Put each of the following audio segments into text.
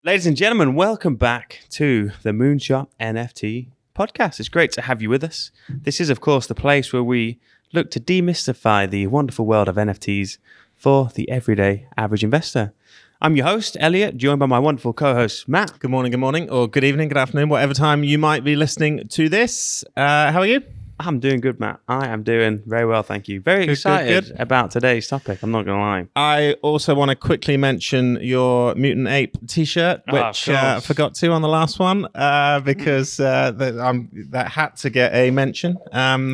Ladies and gentlemen, welcome back to the Moonshot NFT Podcast. It's great to have you with us. This is, of course, the place where we look to demystify the wonderful world of NFTs for the everyday average investor. I'm your host, Elliott, joined by my wonderful co-host, Matt. Good morning, or good evening, good afternoon, whatever time you might be listening to this. How are you? I'm doing good, Matt. I am doing very well, thank you. Very excited about today's topic, I'm not going to lie. I also want to quickly mention your Mutant Ape t-shirt, which I forgot to on the last one, because that had to get a mention.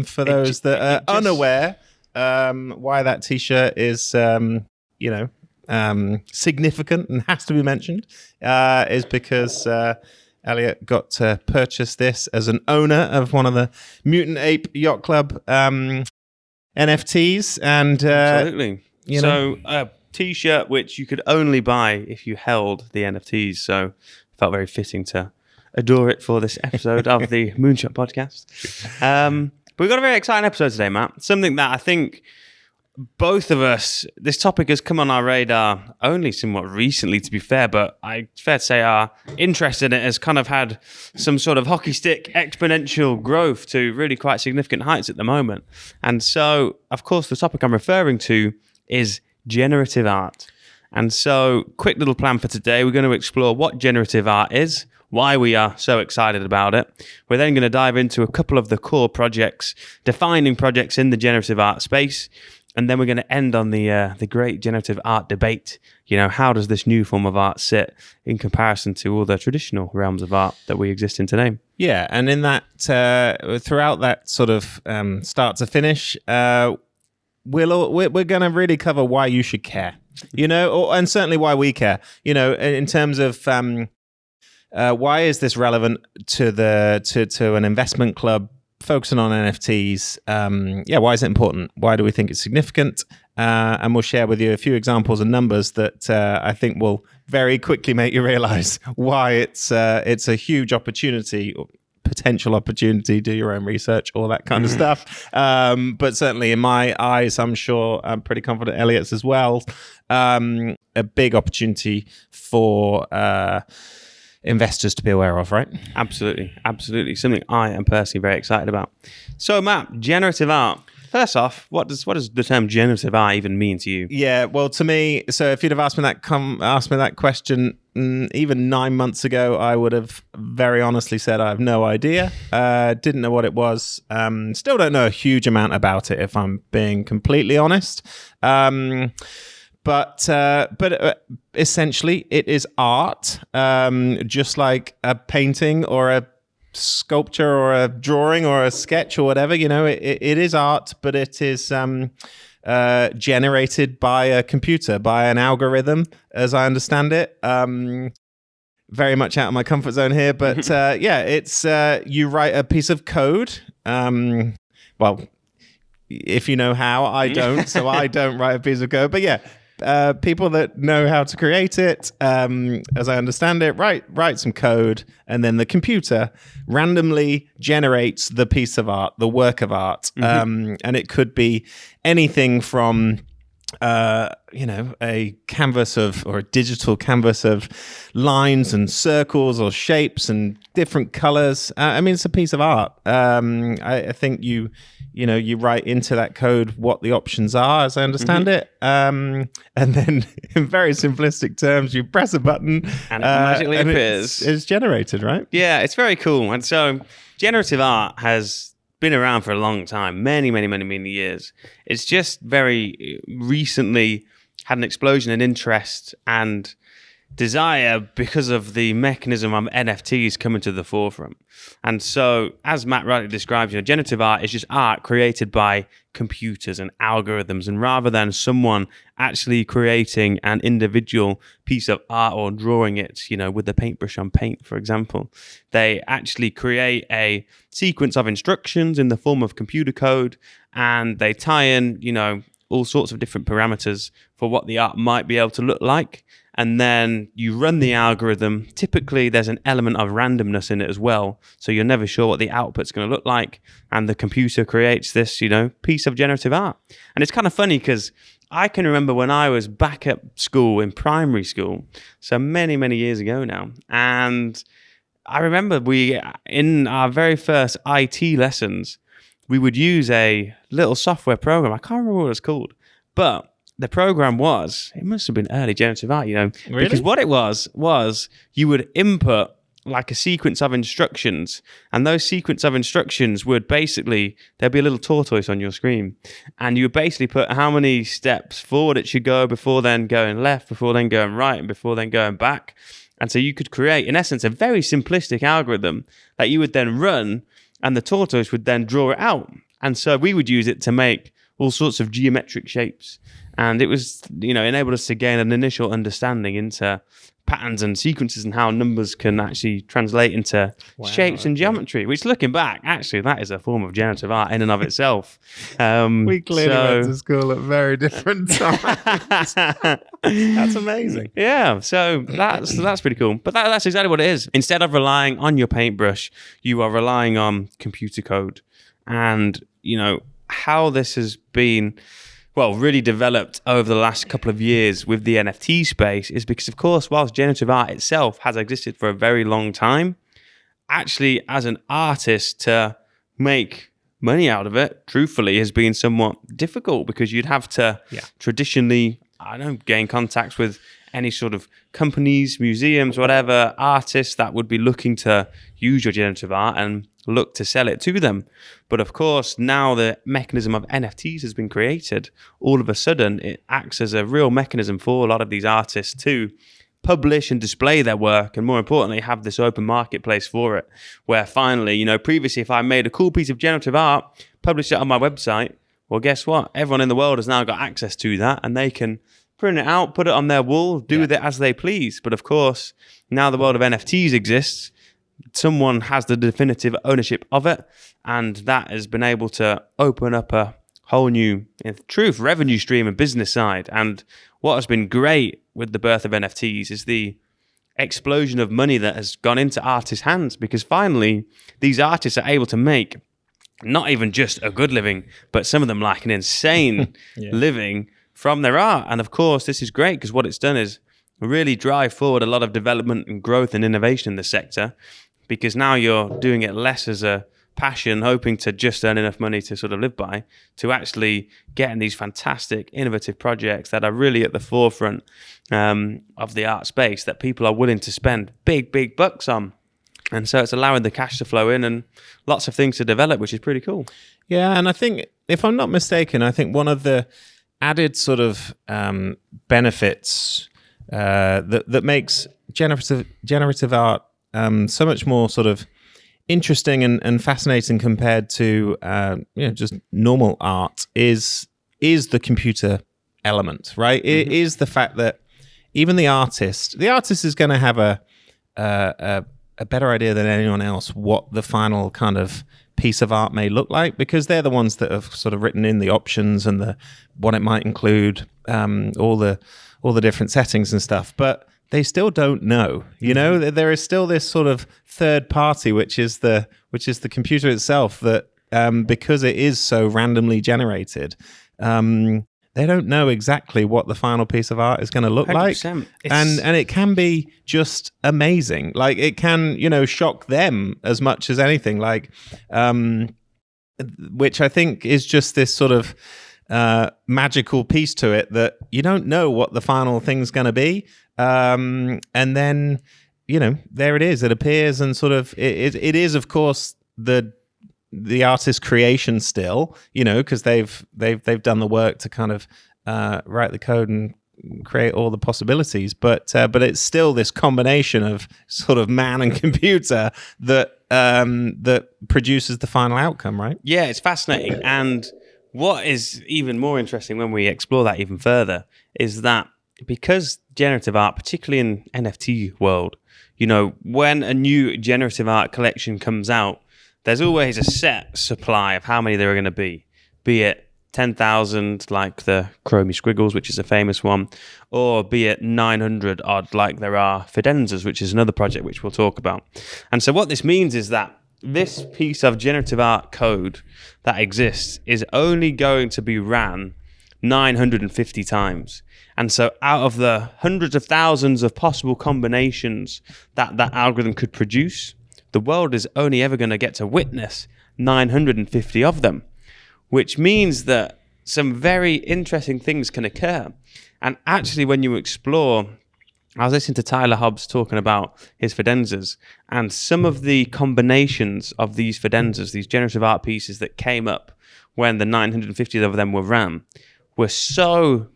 For those that are unaware why that t-shirt is, significant and has to be mentioned, is because... Elliott got to purchase this as an owner of one of the Mutant Ape Yacht Club NFTs. And absolutely. So a t-shirt which you could only buy if you held the NFTs. So it felt very fitting to adore it for this episode of the Moonshot Podcast. But we've got a very exciting episode today, Matt. Something that I think... both of us, this topic has come on our radar only somewhat recently, to be fair, but it's fair to say our interest in it has kind of had some sort of hockey stick exponential growth to really quite significant heights at the moment. And so, of course, the topic I'm referring to is generative art. And so, quick little plan for today. We're going to explore what generative art is, why we are so excited about it. We're then going to dive into a couple of the core projects, defining projects in the generative art space. And then we're going to end on the great generative art debate. You know, how does this new form of art sit in comparison to all the traditional realms of art that we exist in today? Yeah, and in that, throughout that sort of start to finish, we're going to really cover why you should care, and certainly why we care, in terms of why is this relevant to an investment club focusing on NFTs. Why is it important? Why do we think it's significant? And we'll share with you a few examples and numbers that I think will very quickly make you realize why it's a huge opportunity, or potential opportunity. Do your own research, all that kind of stuff. But certainly in my eyes, I'm sure I'm pretty confident Elliott's as well. A big opportunity for investors to be aware of, right? Absolutely. Something I am personally very excited about. So, Matt, generative art. First off, what does the term generative art even mean to you? Yeah, well, to me, so if you'd have asked me that question even 9 months ago, I would have very honestly said I have no idea. Didn't know what it was. Still don't know a huge amount about it, if I'm being completely honest. But essentially, it is art, just like a painting or a sculpture or a drawing or a sketch or whatever. It is art, but it is generated by a computer, by an algorithm, as I understand it. Very much out of my comfort zone here, but it's you write a piece of code. Well, if you know how, I don't, so I don't write a piece of code, but yeah. People that know how to create it, as I understand it, write some code, and then the computer randomly generates the piece of art, the work of art. And it could be anything from a canvas or a digital canvas of lines and circles or shapes and different colors. It's a piece of art. I think you write into that code what the options are, as I understand it. And then in very simplistic terms, you press a button and it magically appears. It's generated, right? Yeah, it's very cool. And so generative art has been around for a long time, many years. It's just very recently had an explosion in interest and desire because of the mechanism of NFTs coming to the forefront. And so, as Matt rightly describes, generative art is just art created by computers and algorithms. And rather than someone actually creating an individual piece of art or drawing it, with the paintbrush on paint, for example, they actually create a sequence of instructions in the form of computer code, and they tie in, all sorts of different parameters for what the art might be able to look like. And then you run the algorithm. Typically, there's an element of randomness in it as well. So you're never sure what the output's going to look like. And the computer creates this, piece of generative art. And it's kind of funny because I can remember when I was back at school in primary school, so many, many years ago now, and I remember in our very first IT lessons, we would use a little software program. I can't remember what it was called, but the program it must have been early generative art, Really? Because what it was you would input like a sequence of instructions, and those sequence of instructions would basically, there'd be a little tortoise on your screen, and you would basically put how many steps forward it should go before then going left, before then going right, and before then going back. And so you could create, in essence, a very simplistic algorithm that you would then run, and the tortoise would then draw it out. And so we would use it to make all sorts of geometric shapes. And it was, enabled us to gain an initial understanding into patterns and sequences and how numbers can actually translate into shapes and geometry, which, looking back, actually, that is a form of generative art in and of itself. We clearly went to school at very different times. That's amazing. Yeah, so that's pretty cool. But that's exactly what it is. Instead of relying on your paintbrush, you are relying on computer code. And, how this has been really developed over the last couple of years with the NFT space is because, of course, whilst generative art itself has existed for a very long time, actually, as an artist, to make money out of it, truthfully, has been somewhat difficult because you'd have to traditionally, gain contacts with any sort of companies, museums, whatever, artists that would be looking to use your generative art and look to sell it to them. But of course, now the mechanism of NFTs has been created. All of a sudden, it acts as a real mechanism for a lot of these artists to publish and display their work, and more importantly, have this open marketplace for it, where finally, previously, if I made a cool piece of generative art, published it on my website, well, guess what? Everyone in the world has now got access to that, and they can print it out, put it on their wall, do with it as they please. But of course, now the world of NFTs exists. Someone has the definitive ownership of it, and that has been able to open up a whole new, revenue stream and business side. And what has been great with the birth of NFTs is the explosion of money that has gone into artists' hands, because finally these artists are able to make not even just a good living, but some of them like an insane living from their art. And of course, this is great because what it's done is really drive forward a lot of development and growth and innovation in the sector, because now you're doing it less as a passion, hoping to just earn enough money to sort of live by, to actually getting these fantastic, innovative projects that are really at the forefront of the art space that people are willing to spend big bucks on. And so it's allowing the cash to flow in and lots of things to develop, which is pretty cool. Yeah, and I think, if I'm not mistaken, I think one of the added sort of benefits that makes generative art so much more sort of interesting and fascinating compared to just normal art is the computer element, right? Mm-hmm. It is the fact that even the artist is going to have a better idea than anyone else what the final kind of piece of art may look like, because they're the ones that have sort of written in the options and what it might include, all the different settings and stuff. But they still don't know, there is still this sort of third party, which is the computer itself, that because it is so randomly generated, they don't know exactly what the final piece of art is going to look like. And it can be just amazing. Like, it can, shock them as much as anything, like, which I think is just this sort of magical piece to it, that you don't know what the final thing's going to be. And then, there it is. It appears, and sort of it is, of course, the artist's creation still, because they've done the work to kind of write the code and create all the possibilities. But it's still this combination of sort of man and computer that produces the final outcome, right? Yeah, it's fascinating. And what is even more interesting when we explore that even further is that because generative art, particularly in NFT world, when a new generative art collection comes out, there's always a set supply of how many there are going to be it 10,000 like the Chromie Squiggles, which is a famous one, or be it 900 odd like there are Fidenzas, which is another project which we'll talk about. And so what this means is that this piece of generative art code that exists is only going to be ran 950 times. And so out of the hundreds of thousands of possible combinations that algorithm could produce, the world is only ever going to get to witness 950 of them, which means that some very interesting things can occur. And actually, when you explore, I was listening to Tyler Hobbs talking about his fidenzas, and some of the combinations of these fidenzas, these generative art pieces that came up when the 950 of them were ran, were so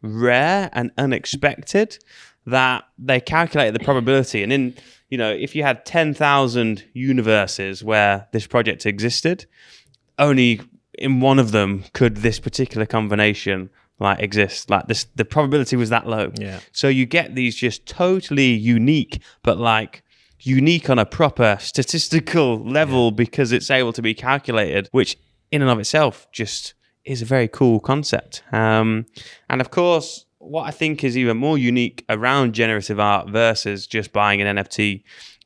rare and unexpected that they calculated the probability. And in, if you had 10,000 universes where this project existed, only in one of them could this particular combination exist. The probability was that low. Yeah. So you get these just totally unique, but unique on a proper statistical level because it's able to be calculated, which in and of itself just is a very cool concept. And of course, what I think is even more unique around generative art versus just buying an NFT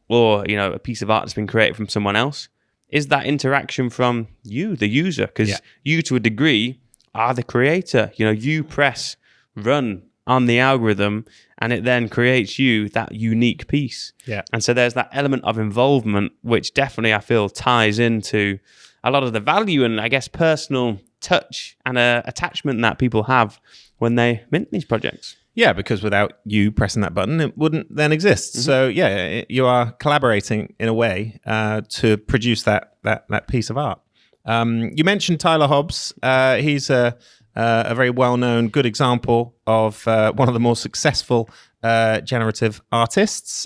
or, a piece of art that's been created from someone else is that interaction from you, the user, because you, to a degree, are the creator. You press run on the algorithm and it then creates you that unique piece. Yeah. And so there's that element of involvement, which definitely I feel ties into a lot of the value and I guess personal touch and attachment that people have when they mint these projects. Yeah, because without you pressing that button, it wouldn't then exist. Mm-hmm. So yeah, you are collaborating in a way to produce that piece of art. You mentioned Tyler Hobbs. He's a very well-known, good example of one of the more successful generative artists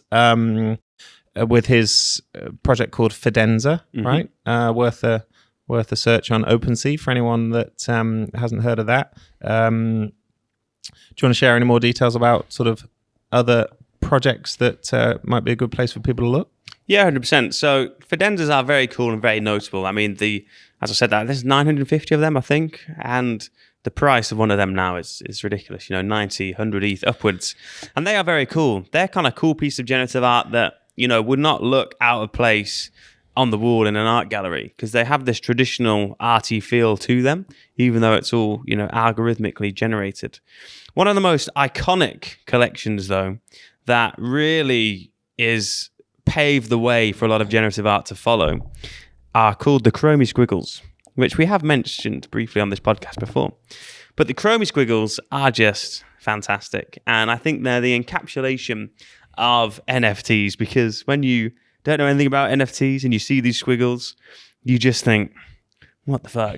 with his project called Fidenza, mm-hmm. right? Worth a search on OpenSea for anyone that hasn't heard of that. Do you want to share any more details about sort of other projects that might be a good place for people to look? Yeah, 100%. So Fidenzas are very cool and very notable. I mean, as I said, there's 950 of them, I think, and the price of one of them now is ridiculous. 90, 100 ETH upwards, and they are very cool. They're kind of cool piece of generative art that would not look out of place on the wall in an art gallery because they have this traditional arty feel to them, even though it's all algorithmically generated. One of the most iconic collections, though, that really is paved the way for a lot of generative art to follow are called the Chromie Squiggles, which we have mentioned briefly on this podcast before. But the Chromie Squiggles are just fantastic. And I think they're the encapsulation of NFTs because when you don't know anything about NFTs and you see these squiggles, you just think, what the fuck?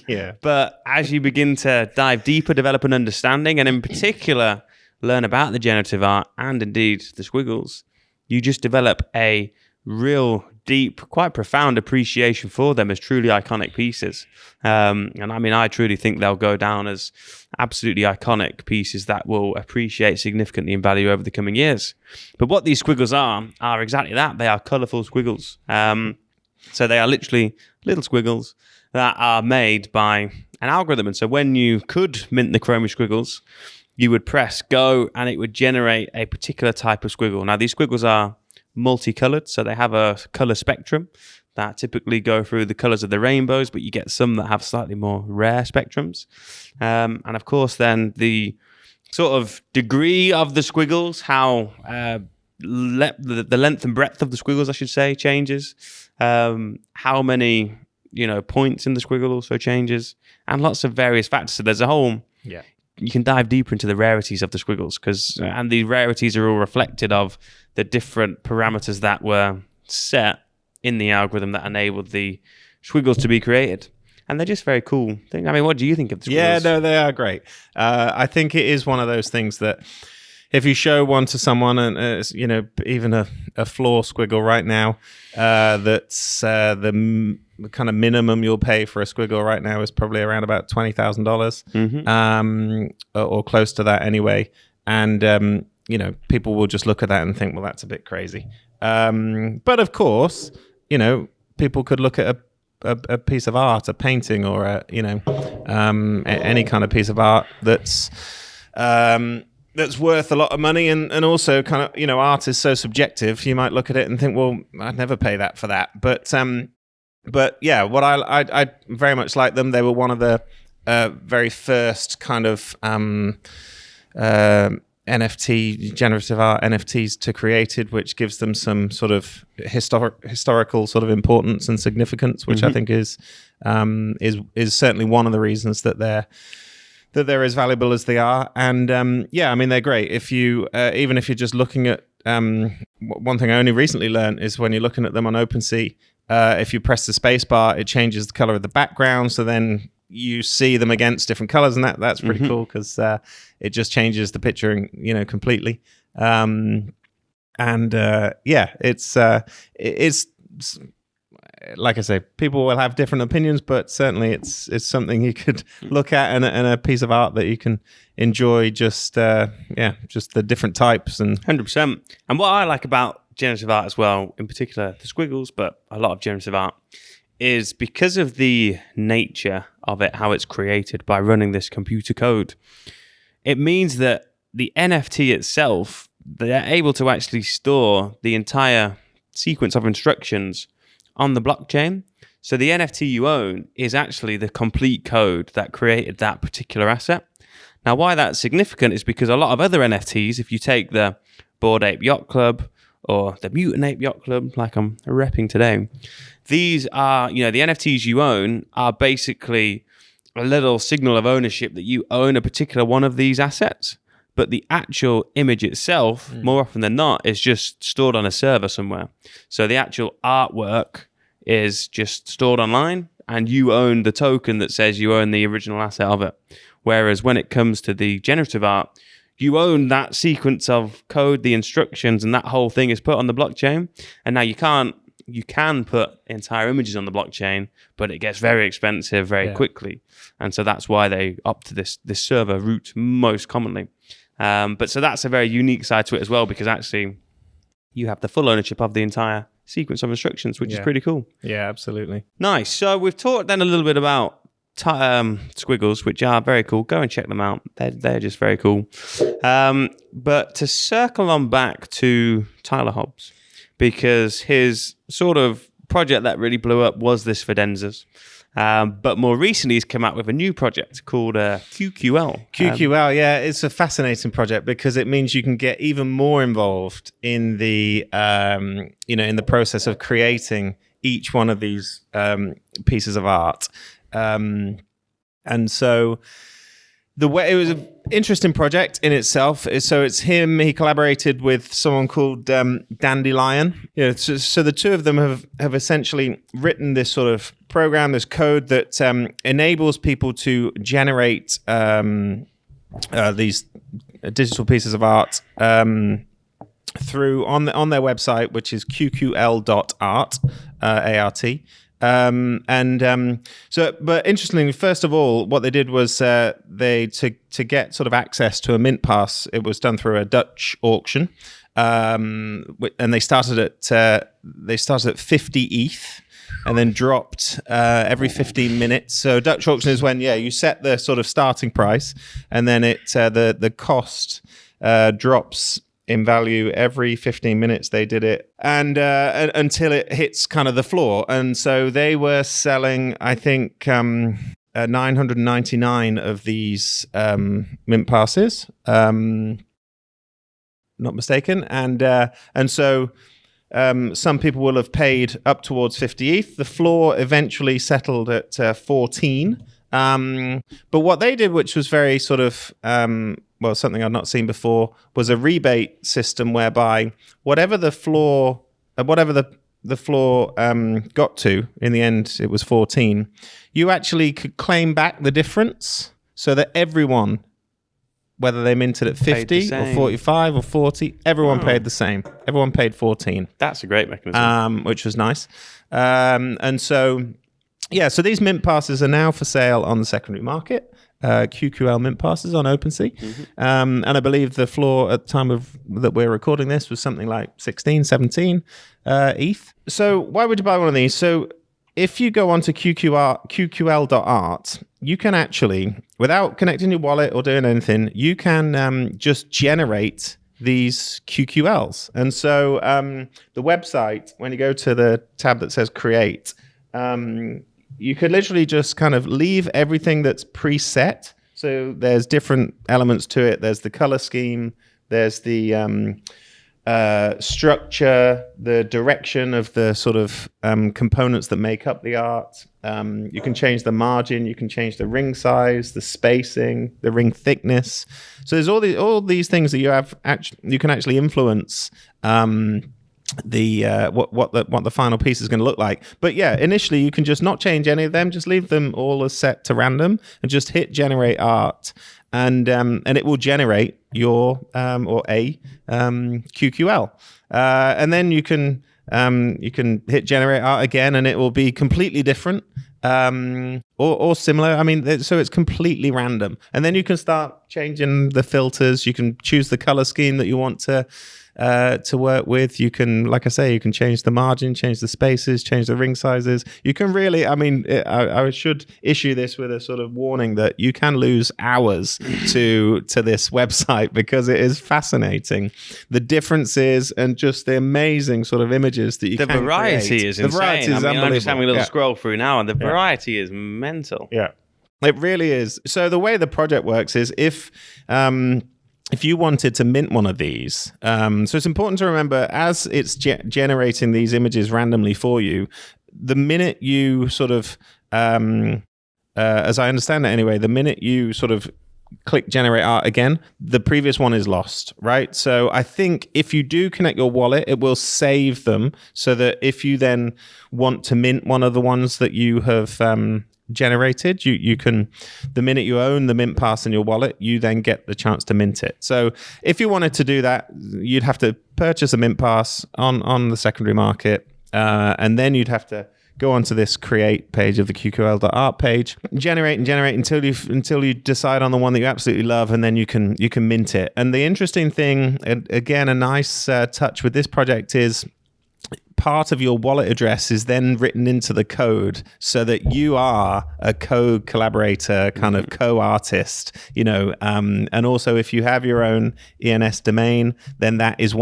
Yeah. But as you begin to dive deeper, develop an understanding, and in particular, learn about the generative art and indeed the squiggles, you just develop a real deep, quite profound appreciation for them as truly iconic pieces. And I mean, I truly think they'll go down as absolutely iconic pieces that will appreciate significantly in value over the coming years. But what these squiggles are exactly that. They are colorful squiggles. So they are literally little squiggles that are made by an algorithm. And so when you could mint the Chromie Squiggles, you would press go and it would generate a particular type of squiggle. Now, these squiggles are multicolored, so they have a color spectrum that typically go through the colors of the rainbows, but you get some that have slightly more rare spectrums. And of course, then the sort of degree of the squiggles, how the length and breadth of the squiggles, I should say, changes. How many points in the squiggle also changes, and lots of various factors. So there's a whole. Yeah. You can dive deeper into the rarities of the squiggles and the rarities are all reflected of the different parameters that were set in the algorithm that enabled the squiggles to be created. And they're just very cool thing. I mean, what do you think of the squiggles? Yeah, no, they are great. I think it is one of those things that if you show one to someone, and even a floor squiggle right now, that's the kind of minimum you'll pay for a squiggle right now is probably around about $20,000, or close to that anyway. And people will just look at that and think, well, that's a bit crazy. But of course, people could look at a piece of art, a painting, or any kind of piece of art that's worth a lot of money, and also kind of, art is so subjective. You might look at it and think, well, I'd never pay that for that. But yeah, what I very much like them. They were one of the very first kind of NFT, generative art NFTs to created, which gives them some sort of historical sort of importance and significance, which I think is certainly one of the reasons that they're as valuable as they are. And yeah, I mean, they're great. If you even if you're just looking at one thing I only recently learned is when you're looking at them on OpenSea, if you press the space bar, it changes the color of the background. So then you see them against different colors, and that's pretty cool because it just changes the picture, completely. Yeah, it's like I say, people will have different opinions, but certainly it's something you could look at and a piece of art that you can enjoy. Just the different types and 100%. And what I like about generative art as well, in particular the squiggles, but a lot of generative art, is because of the nature of it, how it's created by running this computer code. It means that the NFT itself, they're able to actually store the entire sequence of instructions on the blockchain. So the NFT you own is actually the complete code that created that particular asset. Now, why that's significant is because a lot of other NFTs, if you take the Bored Ape Yacht Club or the Mutant Ape Yacht Club, like I'm repping today, these are, the NFTs you own are basically a little signal of ownership that you own a particular one of these assets. But the actual image itself, more often than not, is just stored on a server somewhere. So the actual artwork is just stored online, and you own the token that says you own the original asset of it. Whereas when it comes to the generative art, you own that sequence of code, the instructions, and that whole thing is put on the blockchain. And now you can put entire images on the blockchain, but it gets very expensive very quickly. And so that's why they opt to this server route most commonly. But so that's a very unique side to it as well, because actually you have the full ownership of the entire sequence of instructions, which is pretty cool. Yeah, absolutely. Nice. So we've talked then a little bit about squiggles, which are very cool. Go and check them out. They're just very cool. But to circle on back to Tyler Hobbs, because his sort of project that really blew up was this Fidenzas. But more recently, he's come out with a new project called QQL. QQL, yeah, it's a fascinating project because it means you can get even more involved in the, in the process of creating each one of these pieces of art. And so it was an interesting project in itself. So it's him. He collaborated with someone called Dandelion. So the two of them have essentially written this sort of program, this code that enables people to generate these digital pieces of art through on their website, which is QQL.art, ART. But interestingly, first of all, what they did was to get sort of access to a mint pass. It was done through a Dutch auction, and they started at 50 ETH, and then dropped every 15 minutes. So Dutch auction is when you set the sort of starting price, and then the cost drops in value every 15 minutes. They did it, and until it hits kind of the floor. And so they were selling, I think, 999 of these mint passes, not mistaken. And so some people will have paid up towards 50 ETH. The floor eventually settled at 14. But what they did, which was very sort of something I'd not seen before, was a rebate system whereby whatever the floor got to, in the end it was 14, you actually could claim back the difference, so that everyone, whether they minted at 50 or 45 or 40, everyone paid the same. Everyone paid 14. That's a great mechanism. Which was nice. And so these mint passes are now for sale on the secondary market. QQL mint passes on OpenSea. And I believe the floor at the time that we're recording this was something like 16, 17 ETH. So why would you buy one of these? So if you go onto QQL.art, you can actually, without connecting your wallet or doing anything, you can just generate these QQLs. And so the website, when you go to the tab that says create, you could literally just kind of leave everything that's preset. So there's different elements to it. There's the color scheme. There's the structure, the direction of the sort of components that make up the art. You can change the margin. You can change the ring size, the spacing, the ring thickness. So there's all these things that you can actually influence what the final piece is going to look like. But yeah, initially you can just not change any of them, just leave them all as set to random and just hit generate art, and it will generate your or a QQL, and then you can hit generate art again and it will be completely different or similar. I mean, so it's completely random, and then you can start changing the filters. You can choose the color scheme that you want to work with. You can, like I say, you can change the margin, change the spaces, change the ring sizes. You can really, I mean, I should issue this with a sort of warning that you can lose hours to this website because it is fascinating. The differences and just the amazing sort of images that you can create. The variety is insane. The variety is unbelievable. I'm just having a little scroll through now, and the variety is mental. Yeah, it really is. So the way the project works is if you wanted to mint one of these, so it's important to remember as it's generating these images randomly for you, the minute you sort of, as I understand it anyway, the minute you sort of click generate art again, the previous one is lost, right? So I think if you do connect your wallet, it will save them so that if you then want to mint one of the ones that you have generated, you can, the minute you own the mint pass in your wallet, you then get the chance to mint it. So if you wanted to do that, you'd have to purchase a mint pass on the secondary market, and then you'd have to go onto this create page of the QQL.art page, generate until you decide on the one that you absolutely love, and then you can mint it. And the interesting thing, again, a nice touch with this project is part of your wallet address is then written into the code so that you are a co-collaborator, kind of co-artist, and also if you have your own ENS domain, then that is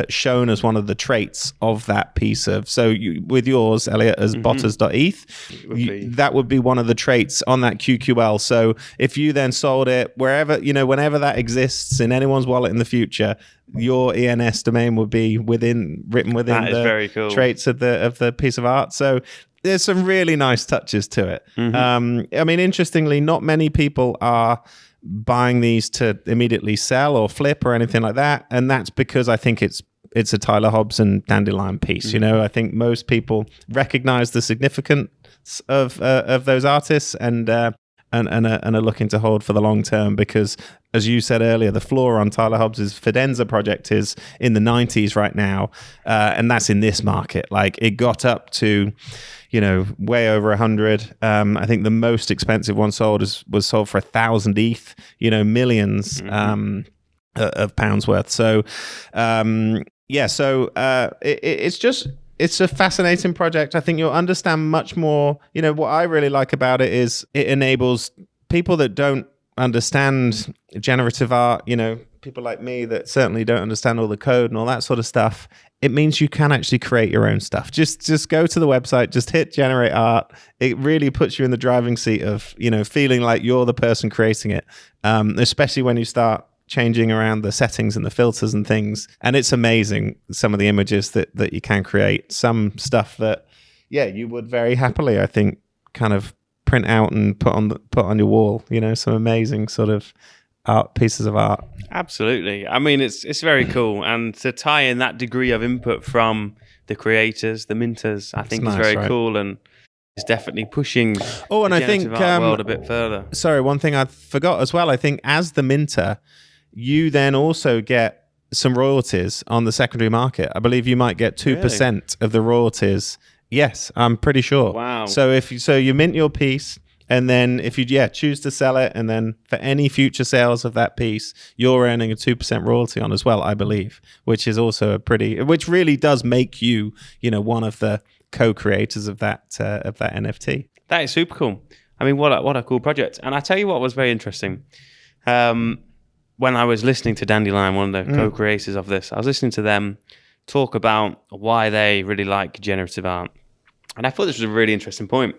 shown as one of the traits of that piece of, so with yours, Elliott, as botters.eth, that would be one of the traits on that QQL. So if you then sold it wherever, whenever that exists in anyone's wallet in the future, your ENS domain would be written within the very cool traits of the piece of art. So there's some really nice touches to it. I mean, interestingly, not many people are buying these to immediately sell or flip or anything like that, and that's because I think it's a Tyler Hobbs and Dandelion piece. I think most people recognize the significance of those artists and are looking to hold for the long term, because as you said earlier, the floor on Tyler Hobbs's Fidenza project is in the 90s right now, and that's in this market. Like, it got up to way over 100. I think the most expensive one was sold for 1,000 ETH, millions of pounds worth. So it's a fascinating project. I think you'll understand much more. What I really like about it is it enables people that don't understand generative art, people like me that certainly don't understand all the code and all that sort of stuff. It means you can actually create your own stuff. Just go to the website, just hit generate art. It really puts you in the driving seat of, feeling like you're the person creating it, especially when you start changing around the settings and the filters and things. And it's amazing, some of the images that you can create. Some stuff that, you would very happily, I think, kind of print out and put on your wall, some amazing sort of pieces of art. Absolutely. I mean, it's very cool. And to tie in that degree of input from the creators, the minters, I think is very cool. And it's definitely pushing and I think world a bit further. Sorry, one thing I forgot as well. I think as the minter, you then also get some royalties on the secondary market. I believe you might get 2% of the royalties. Yes, I'm pretty sure. Wow. So you mint your piece, and then if you choose to sell it, and then for any future sales of that piece, you're earning a 2% royalty on as well, I believe, which is also which really does make you, one of the co-creators of that NFT. That is super cool. I mean, what a cool project. And I tell you what was very interesting. When I was listening to Dandelion, one of the co-creators of this, I was listening to them talk about why they really like generative art. And I thought this was a really interesting point.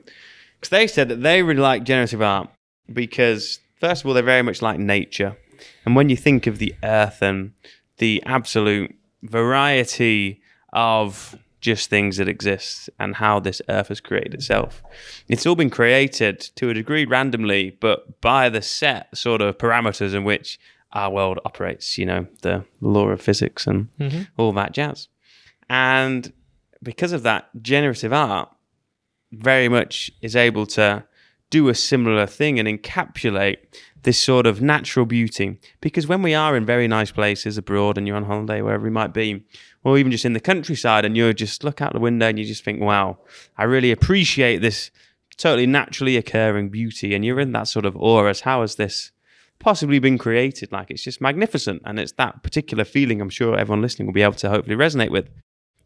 Because they said that they really like generative art because, first of all, they're very much like nature. And when you think of the earth and the absolute variety of just things that exist and how this earth has created itself, it's all been created to a degree randomly, but by the set sort of parameters in which our world operates, you know, the law of physics and all that jazz. And because of that, generative art very much is able to do a similar thing and encapsulate this sort of natural beauty. Because when we are in very nice places abroad and you're on holiday, wherever you might be, or even just in the countryside, and you just look out the window and you just think, wow, I really appreciate this totally naturally occurring beauty. And you're in that sort of awe as how has this possibly been created? Like, it's just magnificent. And it's that particular feeling I'm sure everyone listening will be able to hopefully resonate with.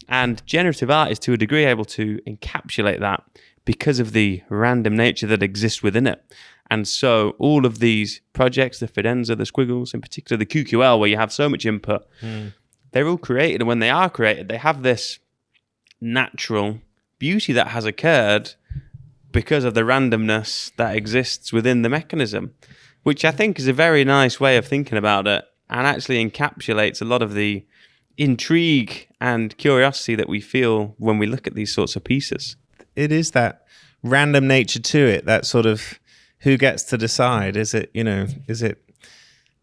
And generative art is to a degree able to encapsulate that because of the random nature that exists within it. And so all of these projects, the Fidenza, the Squiggles, in particular the QQL, where you have so much input, they're all created. And when they are created, they have this natural beauty that has occurred because of the randomness that exists within the mechanism, which I think is a very nice way of thinking about it and actually encapsulates a lot of the intrigue and curiosity that we feel when we look at these sorts of pieces. It is that random nature to it, that sort of who gets to decide? Is it, you know, is it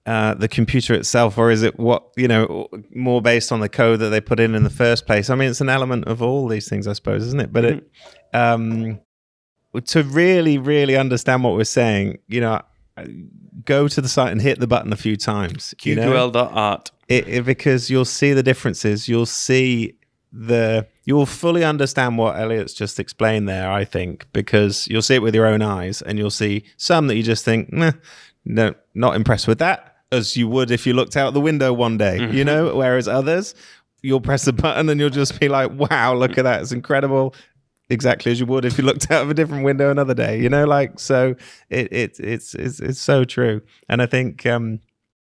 the computer itself, or is it what, you know, more based on the code that they put in the first place? I mean, it's an element of all these things, I suppose, isn't it? But it, to really, really understand what we're saying, you know, go to the site and hit the button a few times. QQL.art. Because you'll see the differences. You'll see you'll fully understand what Elliott's just explained there, I think, because you'll see it with your own eyes, and you'll see some that you just think, no, not impressed with that, as you would if you looked out the window one day, you know, whereas others, you'll press the button and you'll just be like, wow, look at that. It's incredible. Exactly as you would if you looked out of a different window another day, you know, like, so it's so true. And I think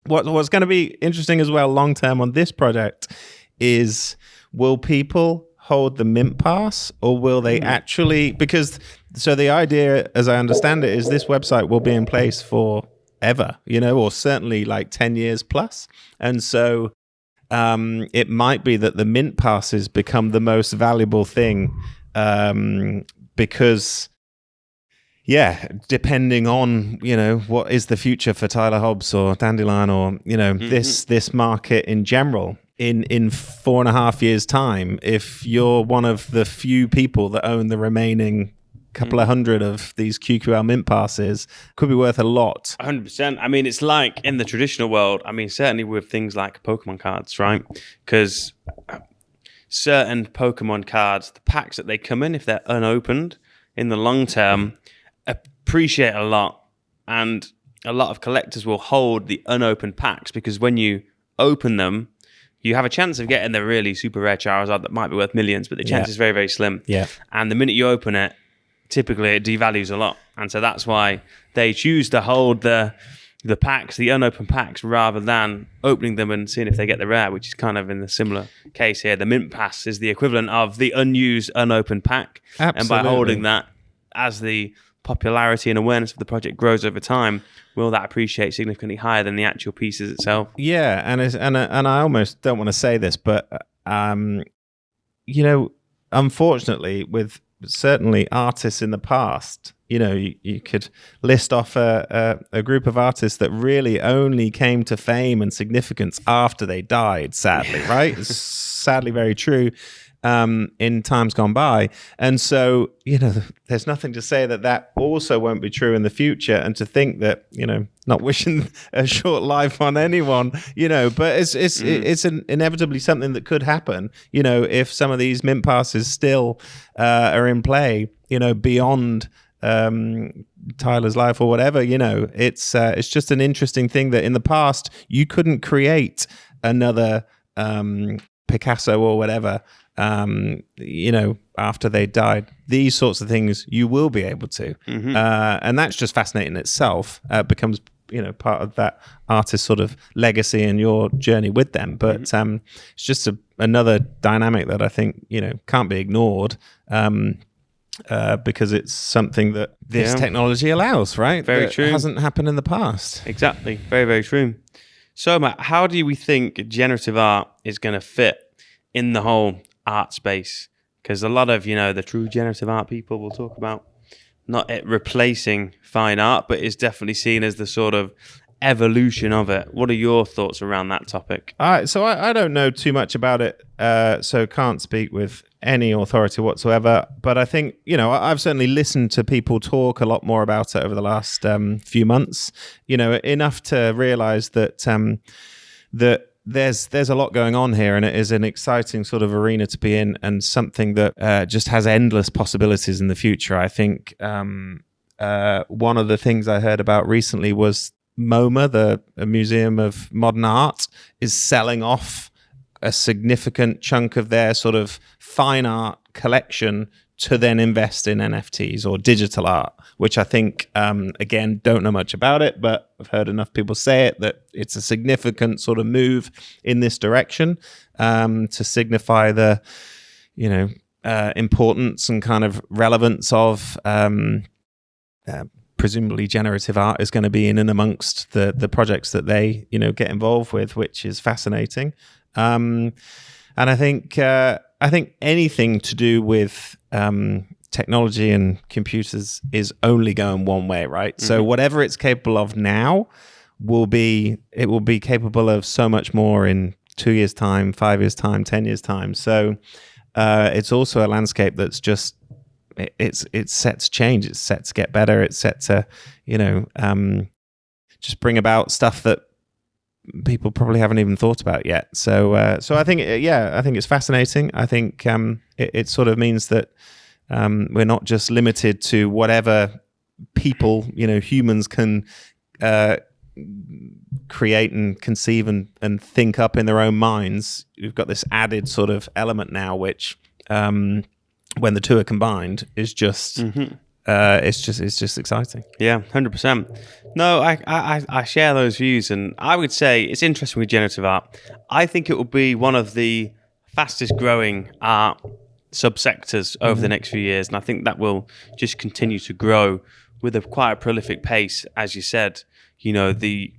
what's going to be interesting as well long-term on this project is, will people hold the mint pass, or will they actually, because so the idea, as I understand it, is this website will be in place forever, you know, or certainly like 10 years plus. And so it might be that the mint passes become the most valuable thing because, yeah, depending on, you know, what is the future for Tyler Hobbs or Dandelion or, you know, this market in general. In 4.5 years' time, if you're one of the few people that own the remaining couple of hundred of these QQL mint passes, could be worth a lot. 100%. I mean, it's like in the traditional world, I mean, certainly with things like Pokemon cards, right? Because certain Pokemon cards, the packs that they come in, if they're unopened, in the long term, appreciate a lot. And a lot of collectors will hold the unopened packs because when you open them, you have a chance of getting the really super rare Charizard that might be worth millions, but the chance is very, very slim. Yeah. And the minute you open it, typically it devalues a lot. And so that's why they choose to hold the packs, the unopened packs, rather than opening them and seeing if they get the rare, which is kind of in the similar case here. The mint pass is the equivalent of the unused, unopened pack. Absolutely. And by holding that, as the popularity and awareness of the project grows over time, will that appreciate significantly higher than the actual pieces itself? Yeah, and I almost don't want to say this, but you know, unfortunately, with certainly artists in the past, you know, you could list off a group of artists that really only came to fame and significance after they died. Sadly, right? It's sadly very true. In times gone by. And so, you know, there's nothing to say that also won't be true in the future. And to think that, you know, not wishing a short life on anyone, you know, but it's inevitably something that could happen, you know, if some of these mint passes still are in play, you know, beyond Tyler's life or whatever, you know, it's just an interesting thing that in the past you couldn't create another Picasso or whatever, you know, after they died. These sorts of things you will be able to. And that's just fascinating in itself. Becomes, you know, part of that artist's sort of legacy and your journey with them. But it's just another dynamic that I think, you know, can't be ignored. because it's something that this technology allows, right? Very that true. Hasn't happened in the past. Exactly. Very, very true. So, Matt, how do we think generative art is going to fit in the whole art space? Because a lot of, the true generative art people will talk about not it replacing fine art, but it's definitely seen as the sort of evolution of it. What are your thoughts around that topic? So I don't know too much about it, so can't speak with any authority whatsoever. But I think, I've certainly listened to people talk a lot more about it over the last few months, enough to realize that that there's a lot going on here, and it is an exciting sort of arena to be in, and something that just has endless possibilities in the future. I think one of the things I heard about recently was MoMA, the Museum of Modern Art, is selling off a significant chunk of their sort of fine art collection to then invest in NFTs or digital art, which I think, again, don't know much about it, but I've heard enough people say it, that it's a significant sort of move in this direction, to signify the, importance and kind of relevance of presumably generative art is going to be in and amongst the projects that they, get involved with, which is fascinating. And I think anything to do with technology and computers is only going one way, right? Mm-hmm. So whatever it's capable of now will be capable of so much more in 2 years' time, 5 years' time, 10 years' time. So it's also a landscape that's just it's set to change. It's set to get better. It's set to just bring about stuff that people probably haven't even thought about yet. So I think it's fascinating. I think it sort of means that we're not just limited to whatever people, humans can create and conceive and think up in their own minds. We've got this added sort of element now, which when the two are combined is just it's just exciting. Yeah, 100%. No, I share those views, and I would say it's interesting with generative art. I think it will be one of the fastest growing art subsectors over the next few years, and I think that will just continue to grow with quite a prolific pace. As you said, the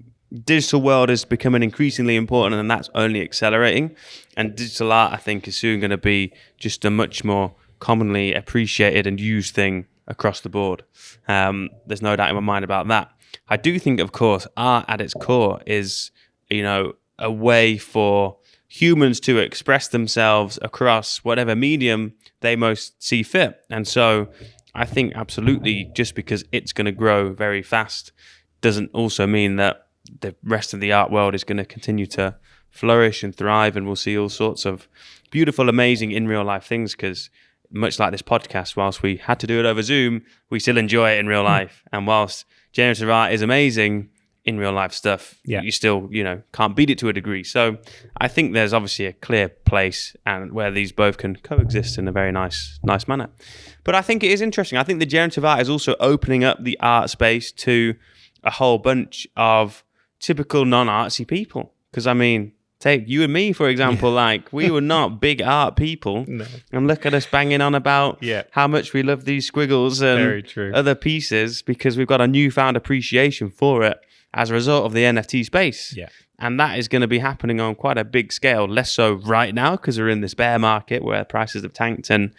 digital world is becoming increasingly important, and that's only accelerating. And digital art, I think, is soon going to be just a much more commonly appreciated and used thing across the board. There's no doubt in my mind about that. I do think, of course, art at its core is, a way for humans to express themselves across whatever medium they most see fit. And so I think absolutely, just because it's going to grow very fast doesn't also mean that the rest of the art world is going to continue to flourish and thrive, and we'll see all sorts of beautiful, amazing in real life things, because much like this podcast, whilst we had to do it over Zoom, we still enjoy it in real life. And whilst generative art is amazing, in real life stuff, you still, can't beat it to a degree. So I think there's obviously a clear place and where these both can coexist in a very nice manner. But I think it is interesting. I think the generative art is also opening up the art space to a whole bunch of typical non-artsy people. Because take you and me, for example, we were not big art people. No. And look at us banging on about how much we love these squiggles and other pieces, because we've got a newfound appreciation for it as a result of the NFT space. Yeah. And that is going to be happening on quite a big scale, less so right now because we're in this bear market where prices have tanked, and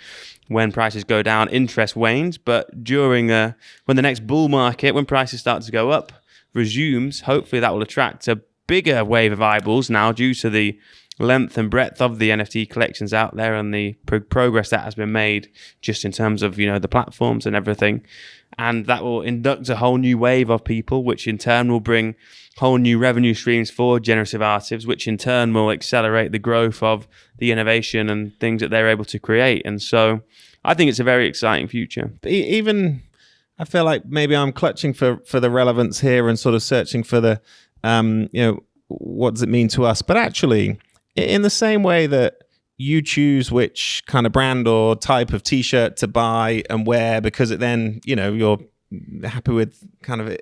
when prices go down, interest wanes. But when the next bull market, when prices start to go up, resumes, hopefully that will attract a bigger wave of eyeballs now, due to the length and breadth of the NFT collections out there and the progress that has been made just in terms of, the platforms and everything. And that will induct a whole new wave of people, which in turn will bring whole new revenue streams for generative artists, which in turn will accelerate the growth of the innovation and things that they're able to create. And so I think it's a very exciting future. Even I feel like maybe I'm clutching for the relevance here and sort of searching for the what does it mean to us? But actually, in the same way that you choose which kind of brand or type of t-shirt to buy and wear, because it then, you're happy with kind of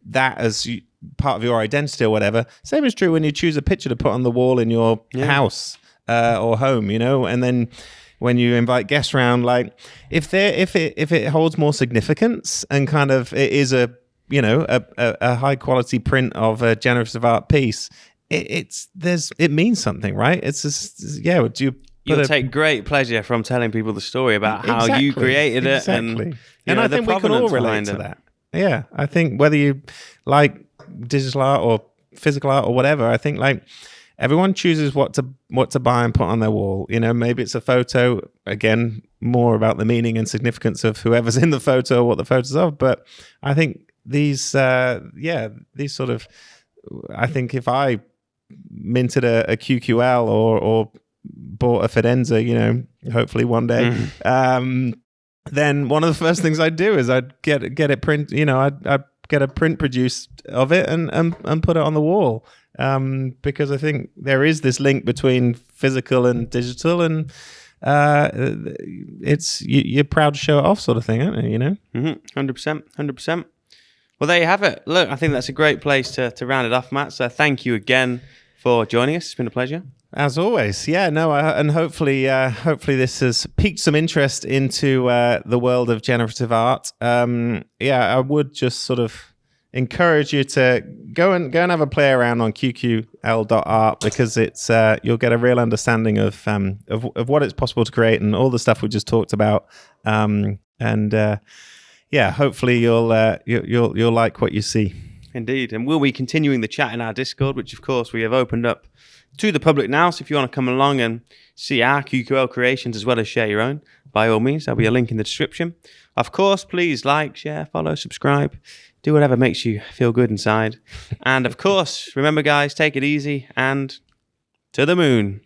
that as part of your identity or whatever. Same is true when you choose a picture to put on the wall in your house or home, and then when you invite guests around, like if it holds more significance and kind of it is a high quality print of a generative art piece, it means something, right? It's just, You'll take great pleasure from telling people the story about how you created it. And I think we can all relate to that. Yeah, I think whether you like digital art or physical art or whatever, I think like everyone chooses what to buy and put on their wall. Maybe it's a photo, again, more about the meaning and significance of whoever's in the photo or what the photo's of. But I think these sort of, I think if I minted a QQL or bought a Fidenza, hopefully one day, then one of the first things I'd do is I'd get it print, I'd get a print produced of it and put it on the wall, because I think there is this link between physical and digital, and it's you're proud to show it off, sort of thing, aren't you? 100%. Well, there you have it. Look, I think that's a great place to round it off, Matt. So thank you again for joining us. It's been a pleasure. As always, and hopefully this has piqued some interest into the world of generative art. I would just sort of encourage you to go and have a play around on QQL.art, because it's you'll get a real understanding of what it's possible to create and all the stuff we just talked about. Hopefully you'll like what you see. Indeed, and we'll be continuing the chat in our Discord, which of course we have opened up to the public now. So if you want to come along and see our QQL creations as well as share your own, by all means, there'll be a link in the description. Of course, please like, share, follow, subscribe, do whatever makes you feel good inside. And of course, remember guys, take it easy and to the moon.